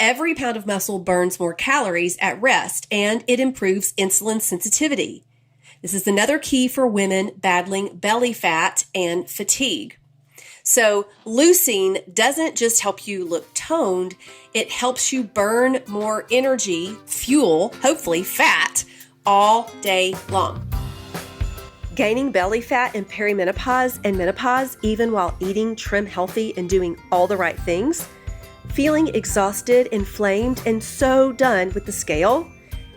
every pound of muscle burns more calories at rest, and it improves insulin sensitivity. This is another key for women battling belly fat and fatigue. So leucine doesn't just help you look toned, it helps you burn more energy, fuel, hopefully fat, all day long. Gaining belly fat in perimenopause and menopause, even while eating trim healthy and doing all the right things? Feeling exhausted, inflamed, and so done with the scale?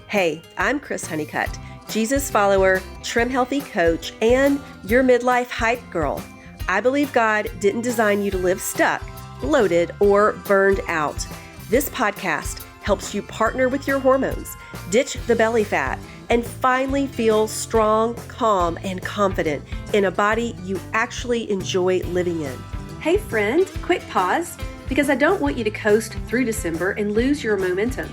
Hey, I'm Chris Honeycutt, Jesus follower, trim healthy coach, and your midlife hype girl. I believe God didn't design you to live stuck, bloated, or burned out. This podcast helps you partner with your hormones, ditch the belly fat, and finally feel strong, calm, and confident in a body you actually enjoy living in. Hey friend, quick pause, because I don't want you to coast through December and lose your momentum.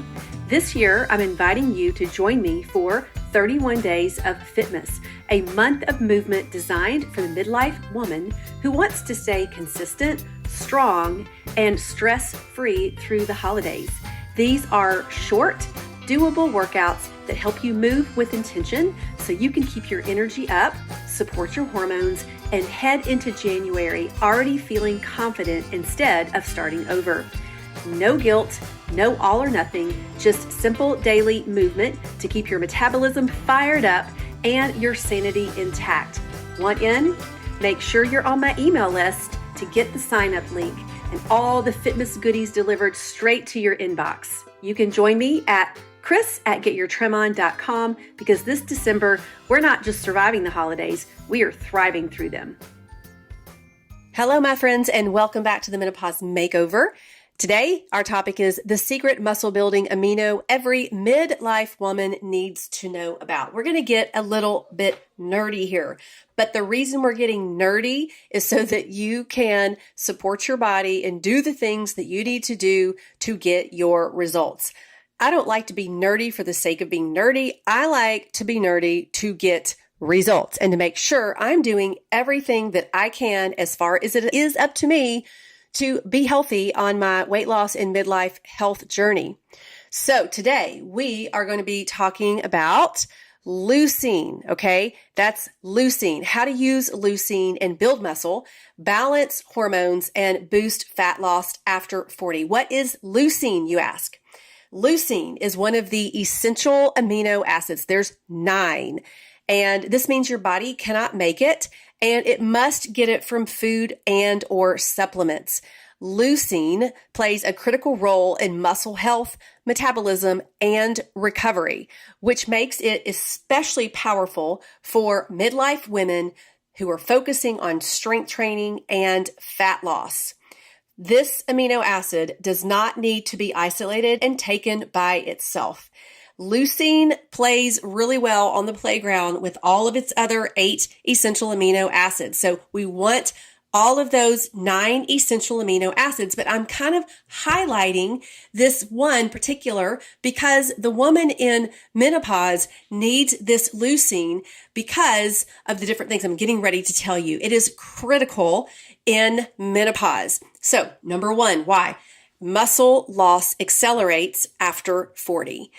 This year, I'm inviting you to join me for 31 Days of Fitness, a month of movement designed for the midlife woman who wants to stay consistent, strong, and stress-free through the holidays. These are short, doable workouts that help you move with intention so you can keep your energy up, support your hormones, and head into January already feeling confident instead of starting over. No guilt, no all or nothing, just simple daily movement to keep your metabolism fired up and your sanity intact. Want in? Make sure you're on my email list to get the sign-up link and all the fitness goodies delivered straight to your inbox. You can join me at chris@getyourtrimon.com because this December, we're not just surviving the holidays, we are thriving through them. Hello, my friends, and welcome back to the Menopause Makeover. Today, our topic is the secret muscle building amino every midlife woman needs to know about. We're going to get a little bit nerdy here, but the reason we're getting nerdy is so that you can support your body and do the things that you need to do to get your results. I don't like to be nerdy for the sake of being nerdy. I like to be nerdy to get results and to make sure I'm doing everything that I can as far as it is up to me to be healthy on my weight loss and midlife health journey. So today we are going to be talking about leucine, okay? That's leucine, how to use leucine and build muscle, balance hormones, and boost fat loss after 40. What is leucine, you ask? Leucine is one of the essential amino acids. There's 9, and this means your body cannot make it, and it must get it from food and or supplements. Leucine plays a critical role in muscle health, metabolism, and recovery, which makes it especially powerful for midlife women who are focusing on strength training and fat loss. This amino acid does not need to be isolated and taken by itself. Leucine plays really well on the playground with all of its other 8 essential amino acids. So we want all of those 9 essential amino acids, but I'm kind of highlighting this one particular because the woman in menopause needs this leucine because of the different things I'm getting ready to tell you. It is critical in menopause. So number 1, why? Muscle loss accelerates after 40.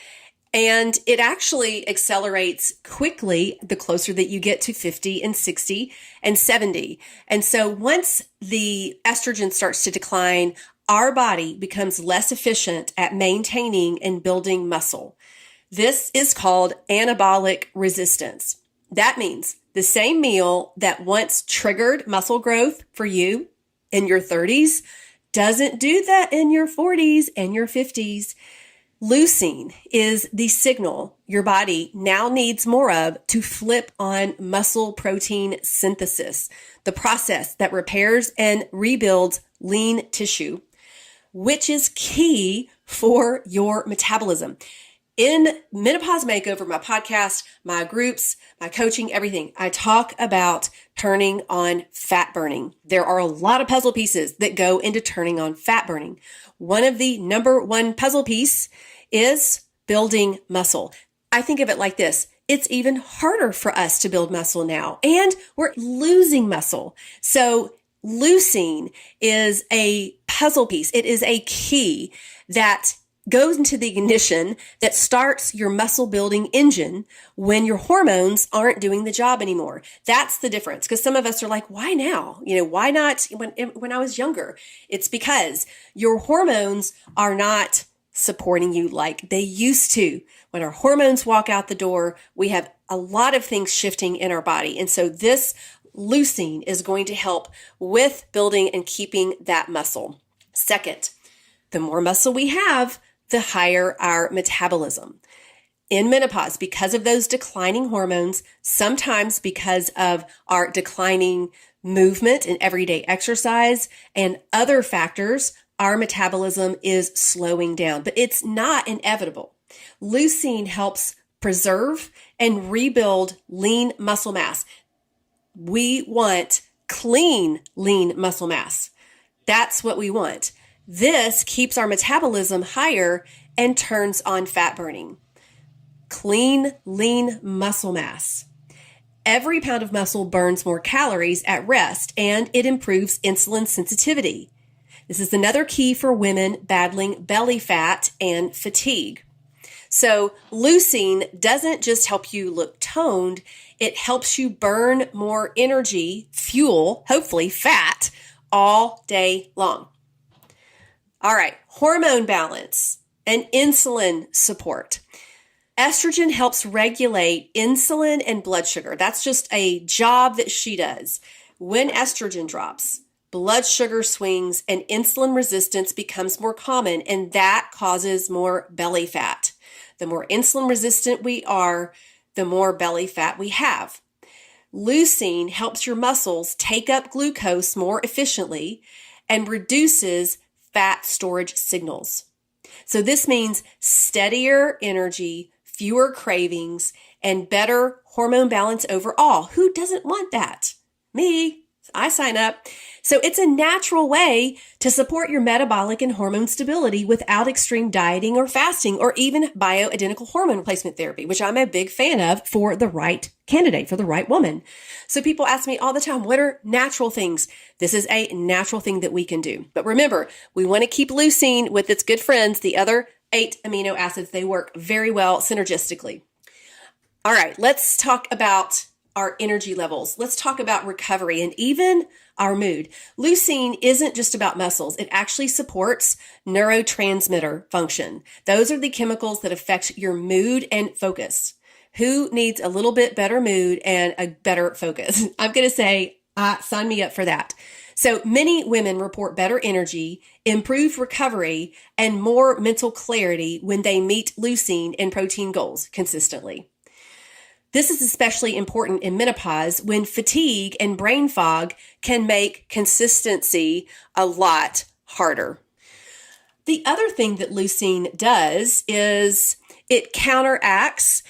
And it actually accelerates quickly the closer that you get to 50 and 60 and 70. And so once the estrogen starts to decline, our body becomes less efficient at maintaining and building muscle. This is called anabolic resistance. That means the same meal that once triggered muscle growth for you in your 30s doesn't do that in your 40s and your 50s. Leucine is the signal your body now needs more of to flip on muscle protein synthesis, the process that repairs and rebuilds lean tissue, which is key for your metabolism. In Menopause Makeover, my podcast, my groups, my coaching, everything, I talk about turning on fat burning. There are a lot of puzzle pieces that go into turning on fat burning. One of the number one puzzle piece is building muscle. I think of it like this. It's even harder for us to build muscle now, and we're losing muscle. So leucine is a puzzle piece. It is a key that goes into the ignition that starts your muscle building engine when your hormones aren't doing the job anymore. That's the difference. Because some of us are like, why now? Why not when I was younger? It's because your hormones are not supporting you like they used to. When our hormones walk out the door, we have a lot of things shifting in our body. And so this leucine is going to help with building and keeping that muscle. Second, the more muscle we have, the higher our metabolism. In menopause, because of those declining hormones, sometimes because of our declining movement and everyday exercise and other factors, our metabolism is slowing down, but it's not inevitable. Leucine helps preserve and rebuild lean muscle mass. We want clean, lean muscle mass. That's what we want. This keeps our metabolism higher and turns on fat burning. Clean, lean muscle mass. Every pound of muscle burns more calories at rest, and it improves insulin sensitivity. This is another key for women battling belly fat and fatigue. So leucine doesn't just help you look toned, it helps you burn more energy, fuel, hopefully fat, all day long. All right, hormone balance and insulin support. Estrogen helps regulate insulin and blood sugar. That's just a job that she does. When estrogen drops, blood sugar swings and insulin resistance becomes more common, and that causes more belly fat. The more insulin resistant we are, the more belly fat we have. Leucine helps your muscles take up glucose more efficiently and reduces fat storage signals. So this means steadier energy, fewer cravings, and better hormone balance overall. Who doesn't want that? Me. I sign up. So it's a natural way to support your metabolic and hormone stability without extreme dieting or fasting or even bioidentical hormone replacement therapy, which I'm a big fan of for the right candidate, for the right woman. So people ask me all the time, what are natural things? This is a natural thing that we can do. But remember, we want to keep leucine with its good friends, the other 8 amino acids. They work very well synergistically. All right, let's talk about our energy levels. Let's talk about recovery and even our mood. Leucine isn't just about muscles. It actually supports neurotransmitter function. Those are the chemicals that affect your mood and focus. Who needs a little bit better mood and a better focus? I'm going to say, sign me up for that. So many women report better energy, improved recovery, and more mental clarity when they meet leucine and protein goals consistently. This is especially important in menopause when fatigue and brain fog can make consistency a lot harder. The other thing that leucine does is it counteracts.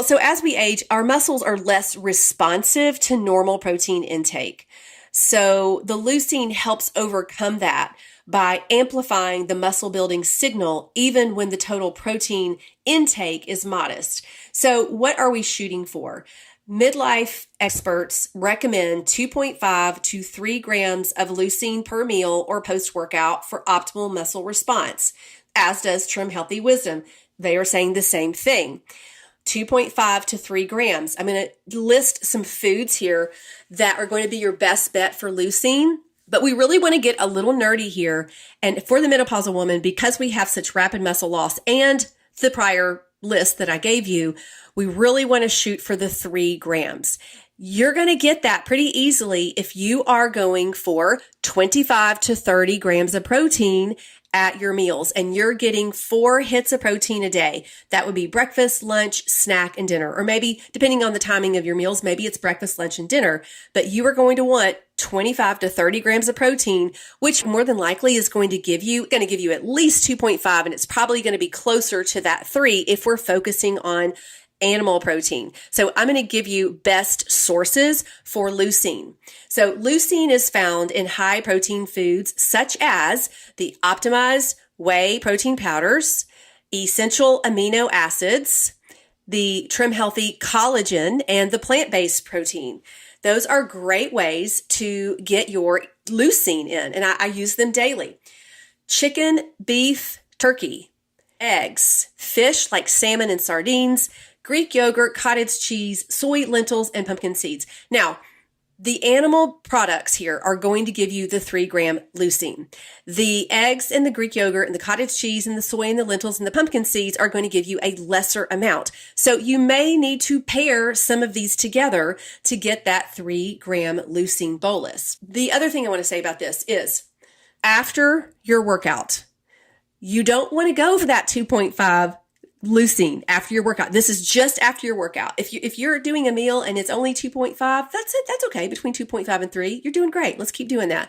So as we age, our muscles are less responsive to normal protein intake. So the leucine helps overcome that by amplifying the muscle building signal, even when the total protein intake is modest. So what are we shooting for? Midlife experts recommend 2.5 to 3 grams of leucine per meal or post-workout for optimal muscle response, as does Trim Healthy Wisdom. They are saying the same thing. 2.5 to 3 grams. I'm going to list some foods here that are going to be your best bet for leucine. But we really want to get a little nerdy here. And for the menopausal woman, because we have such rapid muscle loss and the prior list that I gave you, we really want to shoot for the 3 grams. You're going to get that pretty easily if you are going for 25 to 30 grams of protein at your meals, and you're getting 4 hits of protein a day. That would be breakfast, lunch, snack, and dinner. Or maybe, depending on the timing of your meals, maybe it's breakfast, lunch, and dinner. But you are going to want 25 to 30 grams of protein, which more than likely is going to give you at least 2.5, and it's probably going to be closer to that 3 if we're focusing on animal protein. So I'm going to give you best sources for leucine. So leucine is found in high protein foods such as the optimized whey protein powders, essential amino acids, the Trim Healthy collagen, and the plant-based protein. Those are great ways to get your leucine in, and I use them daily. Chicken, beef, turkey. eggs, fish like salmon and sardines, Greek yogurt, cottage cheese, soy, lentils, and pumpkin seeds. Now, the animal products here are going to give you the 3-gram leucine. The eggs and the Greek yogurt and the cottage cheese and the soy and the lentils and the pumpkin seeds are going to give you a lesser amount. So you may need to pair some of these together to get that 3-gram leucine bolus. The other thing I want to say about this is after your workout, you don't want to go for that 2.5 leucine after your workout. This is just after your workout. If you're doing a meal and it's only 2.5, that's it. That's okay. Between 2.5 and 3, you're doing great. Let's keep doing that.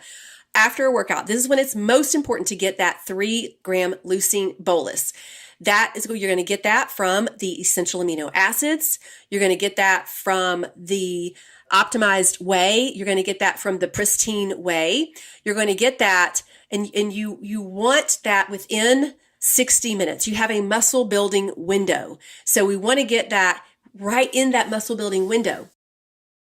After a workout, this is when it's most important to get that 3-gram leucine bolus. That is, you're going to get that from the essential amino acids. You're going to get that from the optimized whey. You're going to get that from the pristine whey. You're going to get that, and you want that within 60 minutes. You have a muscle building window. So we want to get that right in that muscle building window.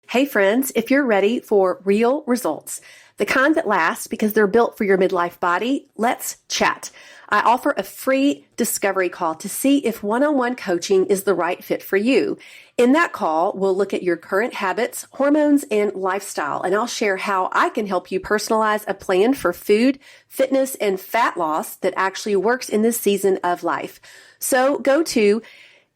Hey friends, if you're ready for real results, the kind that last because they're built for your midlife body, let's chat. I offer a free discovery call to see if one-on-one coaching is the right fit for you. In that call, we'll look at your current habits, hormones, and lifestyle, and I'll share how I can help you personalize a plan for food, fitness, and fat loss that actually works in this season of life. So go to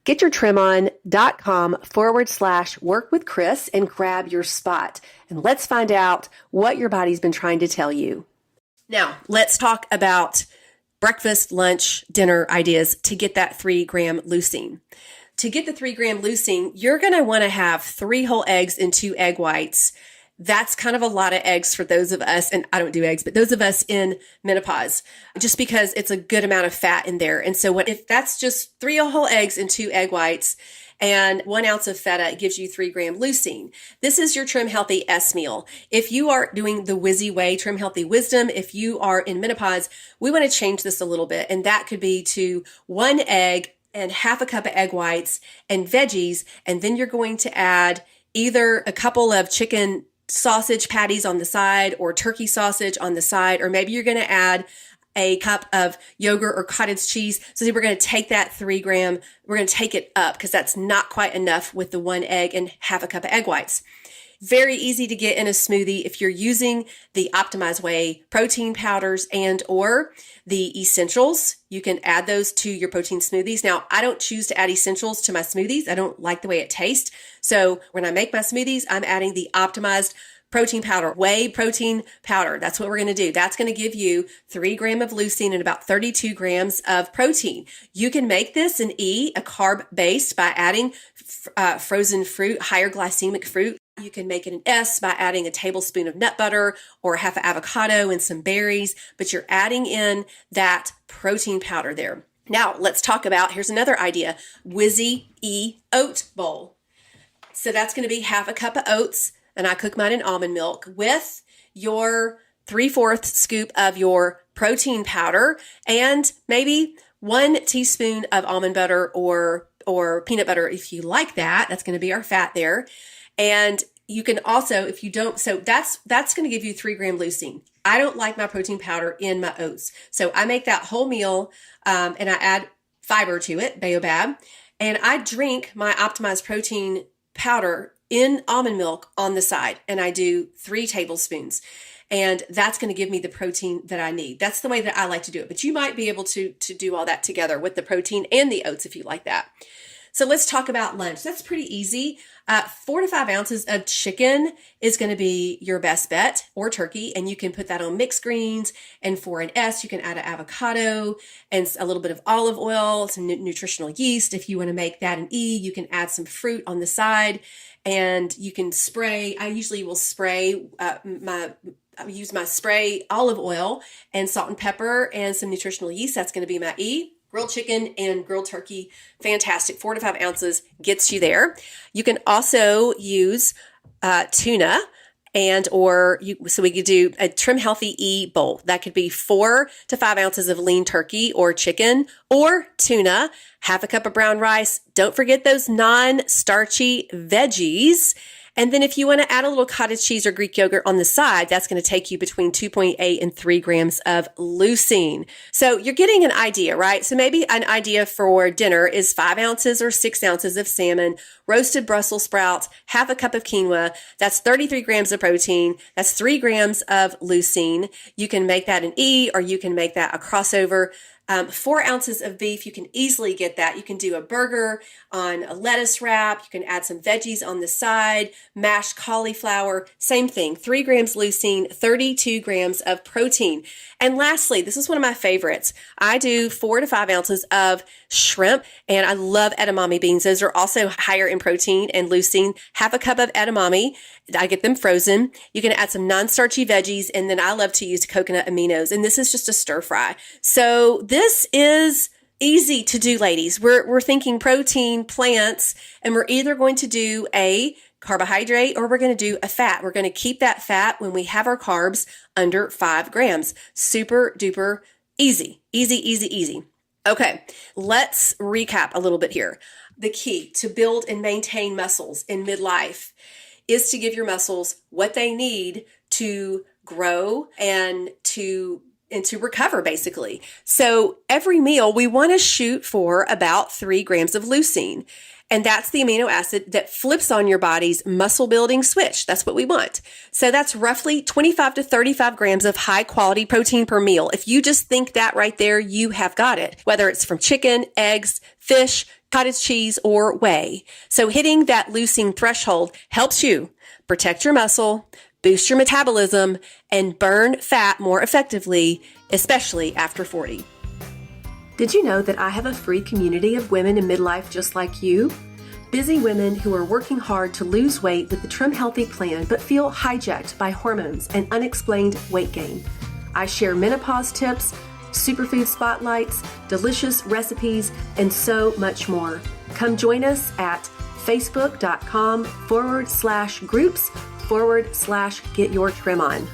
getyourtrimon.com/work with Chris and grab your spot. And let's find out what your body's been trying to tell you. Now, let's talk about breakfast, lunch, dinner ideas to get that 3-gram leucine. To get the 3-gram leucine, you're going to want to have 3 whole eggs and 2 egg whites. That's kind of a lot of eggs for those of us, and I don't do eggs, but those of us in menopause, just because it's a good amount of fat in there. And so if that's just 3 whole eggs and 2 egg whites and 1 ounce of feta, it gives you 3-gram leucine. This is your Trim Healthy S meal. If you are doing the Wizzy Way, Trim Healthy Wisdom, if you are in menopause, we want to change this a little bit. And that could be to 1 egg and half a cup of egg whites and veggies. And then you're going to add either a couple of chicken sausage patties on the side or turkey sausage on the side, or maybe you're going to add a cup of yogurt or cottage cheese. So we're going to take that 3-gram, we're going to take it up because that's not quite enough with the 1 egg and half a cup of egg whites. Very easy to get in a smoothie if you're using the optimized whey protein powders and or the essentials. You can add those to your protein smoothies. Now, I don't choose to add essentials to my smoothies. I don't like the way it tastes. So when I make my smoothies, I'm adding the optimized protein powder, whey protein powder. That's what we're going to do. That's going to give you 3 grams of leucine and about 32 grams of protein. You can make this an E, a carb based, by adding frozen fruit, higher glycemic fruit. You can make it an S by adding a tablespoon of nut butter or half an avocado and some berries, but you're adding in that protein powder there. Now let's talk about, here's another idea, Wizzy E oat bowl. So that's going to be half a cup of oats, and I cook mine in almond milk with your 3/4 scoop of your protein powder and maybe 1 teaspoon of almond butter or peanut butter if you like that. That's going to be our fat there. And you can also, if you don't, so that's going to give you 3 gram leucine. I don't like my protein powder in my oats. So I make that whole meal and I add fiber to it, baobab, and I drink my optimized protein powder in almond milk on the side. And I do 3 tablespoons. And that's going to give me the protein that I need. That's the way that I like to do it. But you might be able to do all that together with the protein and the oats if you like that. So let's talk about lunch. That's pretty easy. 4 to 5 ounces of chicken is going to be your best bet, or turkey, and you can put that on mixed greens. And for an S, you can add an avocado and a little bit of olive oil, some nutritional yeast. If you want to make that an E, you can add some fruit on the side, and you can spray. I usually will spray I use my spray olive oil and salt and pepper and some nutritional yeast. That's going to be my E. Grilled chicken and grilled turkey, fantastic. 4 to 5 ounces gets you there. You can also use tuna so we could do a Trim Healthy E bowl. That could be 4 to 5 ounces of lean turkey or chicken or tuna, half a cup of brown rice. Don't forget those non-starchy veggies. And then if you want to add a little cottage cheese or Greek yogurt on the side, that's going to take you between 2.8 and 3 grams of leucine. So you're getting an idea, right? So maybe an idea for dinner is 5 ounces or 6 ounces of salmon, roasted Brussels sprouts, half a cup of quinoa. That's 33 grams of protein. That's 3 grams of leucine. You can make that an E, or you can make that a crossover. 4 ounces of beef, you can easily get that. You can do a burger on a lettuce wrap. You can add some veggies on the side, mashed cauliflower, same thing. 3 grams leucine, 32 grams of protein. And lastly, this is one of my favorites. I do 4 to 5 ounces of shrimp, and I love edamame beans. Those are also higher in protein and leucine. Half a cup of edamame. I get them frozen. You can add some non-starchy veggies, and then I love to use coconut aminos, and this is just a stir fry. So this is easy to do, ladies. We're thinking protein, plants, and we're either going to do a carbohydrate or we're going to do a fat. We're going to keep that fat when we have our carbs under 5 grams. Super duper easy. Easy, easy, easy. Okay, let's recap a little bit here. The key to build and maintain muscles in midlife is to give your muscles what they need to grow and to recover, basically. So every meal, we want to shoot for about 3 grams of leucine. And that's the amino acid that flips on your body's muscle building switch. That's what we want. So that's roughly 25 to 35 grams of high quality protein per meal. If you just think that right there, you have got it. Whether it's from chicken, eggs, fish, cottage cheese, or whey. So hitting that leucine threshold helps you protect your muscle, boost your metabolism, and burn fat more effectively, especially after 40. Did you know that I have a free community of women in midlife just like you? Busy women who are working hard to lose weight with the Trim Healthy plan but feel hijacked by hormones and unexplained weight gain. I share menopause tips, superfood spotlights, delicious recipes, and so much more. Come join us at facebook.com/groups/get your trim on.